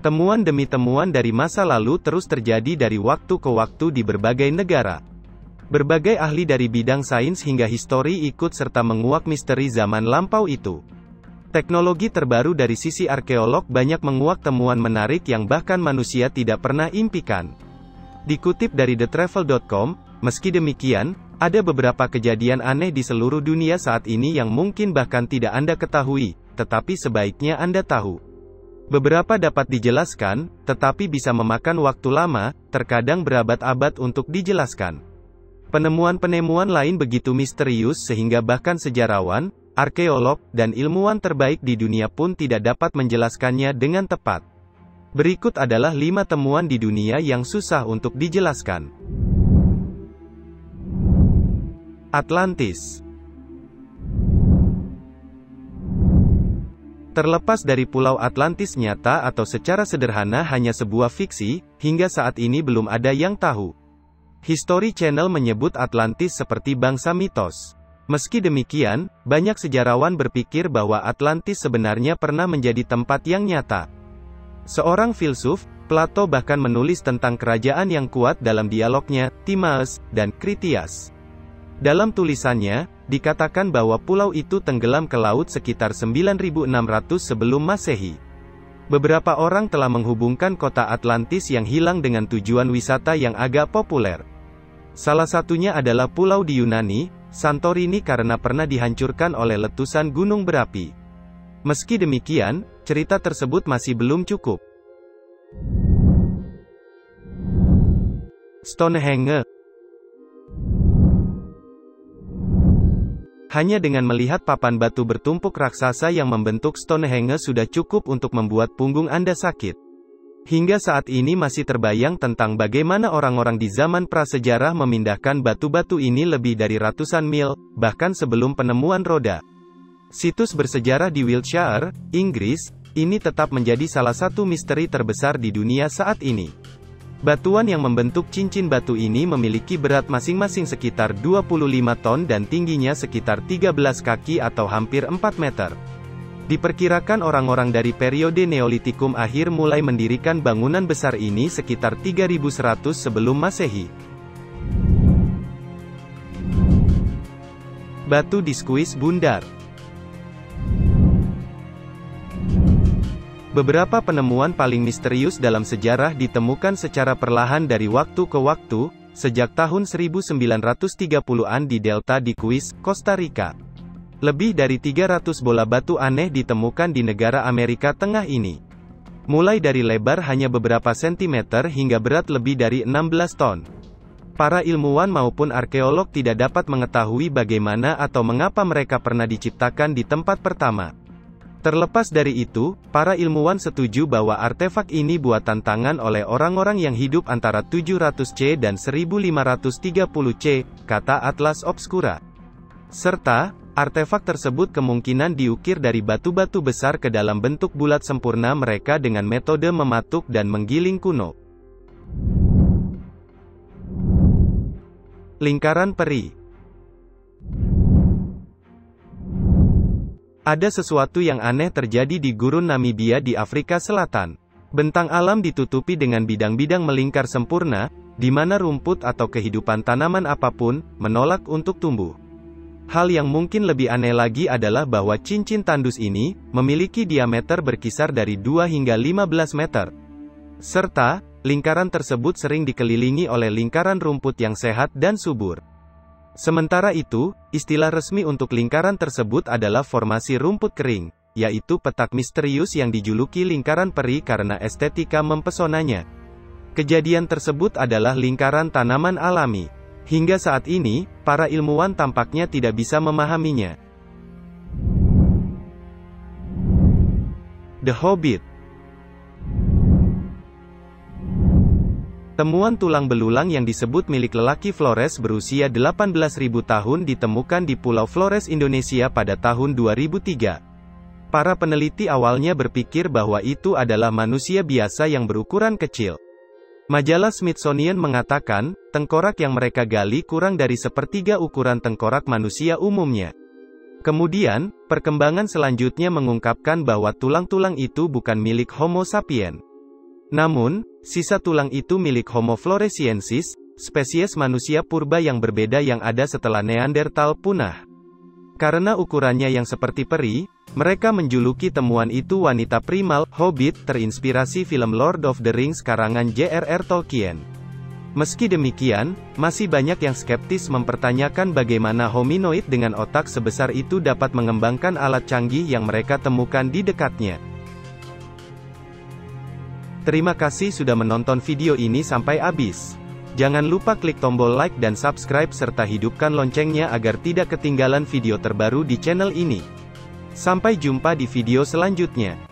Temuan demi temuan dari masa lalu terus terjadi dari waktu ke waktu di berbagai negara. Berbagai ahli dari bidang sains hingga histori ikut serta menguak misteri zaman lampau itu. Teknologi terbaru dari sisi arkeolog banyak menguak temuan menarik yang bahkan manusia tidak pernah impikan. Dikutip dari TheTravel.com, meski demikian, ada beberapa kejadian aneh di seluruh dunia saat ini yang mungkin bahkan tidak Anda ketahui, tetapi sebaiknya Anda tahu. Beberapa dapat dijelaskan, tetapi bisa memakan waktu lama, terkadang berabad-abad untuk dijelaskan. Penemuan-penemuan lain begitu misterius sehingga bahkan sejarawan, arkeolog, dan ilmuwan terbaik di dunia pun tidak dapat menjelaskannya dengan tepat. Berikut adalah 5 temuan di dunia yang susah untuk dijelaskan. Atlantis. Terlepas dari Pulau Atlantis nyata atau secara sederhana hanya sebuah fiksi, hingga saat ini belum ada yang tahu. History Channel menyebut Atlantis seperti bangsa mitos. Meski demikian, banyak sejarawan berpikir bahwa Atlantis sebenarnya pernah menjadi tempat yang nyata. Seorang filsuf, Plato bahkan menulis tentang kerajaan yang kuat dalam dialognya, Timaeus, dan Critias. Dalam tulisannya, dikatakan bahwa pulau itu tenggelam ke laut sekitar 9600 sebelum Masehi. Beberapa orang telah menghubungkan kota Atlantis yang hilang dengan tujuan wisata yang agak populer. Salah satunya adalah pulau di Yunani, Santorini karena pernah dihancurkan oleh letusan gunung berapi. Meski demikian, cerita tersebut masih belum cukup. Stonehenge. Hanya dengan melihat papan batu bertumpuk raksasa yang membentuk Stonehenge sudah cukup untuk membuat punggung Anda sakit. Hingga saat ini masih terbayang tentang bagaimana orang-orang di zaman prasejarah memindahkan batu-batu ini lebih dari ratusan mil, bahkan sebelum penemuan roda. Situs bersejarah di Wiltshire, Inggris, ini tetap menjadi salah satu misteri terbesar di dunia saat ini. Batuan yang membentuk cincin batu ini memiliki berat masing-masing sekitar 25 ton dan tingginya sekitar 13 kaki atau hampir 4 meter. Diperkirakan orang-orang dari periode Neolitikum akhir mulai mendirikan bangunan besar ini sekitar 3100 sebelum Masehi. Batu Diskuis Bundar. Beberapa penemuan paling misterius dalam sejarah ditemukan secara perlahan dari waktu ke waktu, sejak tahun 1930-an di Delta Diskuis, Costa Rica. Lebih dari 300 bola batu aneh ditemukan di negara Amerika Tengah ini. Mulai dari lebar hanya beberapa sentimeter hingga berat lebih dari 16 ton. Para ilmuwan maupun arkeolog tidak dapat mengetahui bagaimana atau mengapa mereka pernah diciptakan di tempat pertama. Terlepas dari itu, para ilmuwan setuju bahwa artefak ini buatan tangan oleh orang-orang yang hidup antara 700C dan 1530C, kata Atlas Obscura. Serta, artefak tersebut kemungkinan diukir dari batu-batu besar ke dalam bentuk bulat sempurna mereka dengan metode mematuk dan menggiling kuno. Lingkaran peri. Ada sesuatu yang aneh terjadi di gurun Namibia di Afrika Selatan. Bentang alam ditutupi dengan bidang-bidang melingkar sempurna, di mana rumput atau kehidupan tanaman apapun, menolak untuk tumbuh. Hal yang mungkin lebih aneh lagi adalah bahwa cincin tandus ini, memiliki diameter berkisar dari 2 hingga 15 meter. Serta, lingkaran tersebut sering dikelilingi oleh lingkaran rumput yang sehat dan subur. Sementara itu, istilah resmi untuk lingkaran tersebut adalah formasi rumput kering, yaitu petak misterius yang dijuluki lingkaran peri karena estetika mempesonanya. Kejadian tersebut adalah lingkaran tanaman alami. Hingga saat ini, para ilmuwan tampaknya tidak bisa memahaminya. The Hobbit. Temuan tulang belulang yang disebut milik lelaki Flores berusia 18.000 tahun ditemukan di Pulau Flores, Indonesia pada tahun 2003. Para peneliti awalnya berpikir bahwa itu adalah manusia biasa yang berukuran kecil. Majalah Smithsonian mengatakan, tengkorak yang mereka gali kurang dari sepertiga ukuran tengkorak manusia umumnya. Kemudian, perkembangan selanjutnya mengungkapkan bahwa tulang-tulang itu bukan milik Homo sapiens. Namun, sisa tulang itu milik Homo floresiensis, spesies manusia purba yang berbeda yang ada setelah Neanderthal punah. Karena ukurannya yang seperti peri, mereka menjuluki temuan itu wanita primal. Hobbit terinspirasi film Lord of the Rings karangan J.R.R. Tolkien. Meski demikian, masih banyak yang skeptis mempertanyakan bagaimana hominoid dengan otak sebesar itu dapat mengembangkan alat canggih yang mereka temukan di dekatnya. Terima kasih sudah menonton video ini sampai habis. Jangan lupa klik tombol like dan subscribe serta hidupkan loncengnya agar tidak ketinggalan video terbaru di channel ini. Sampai jumpa di video selanjutnya.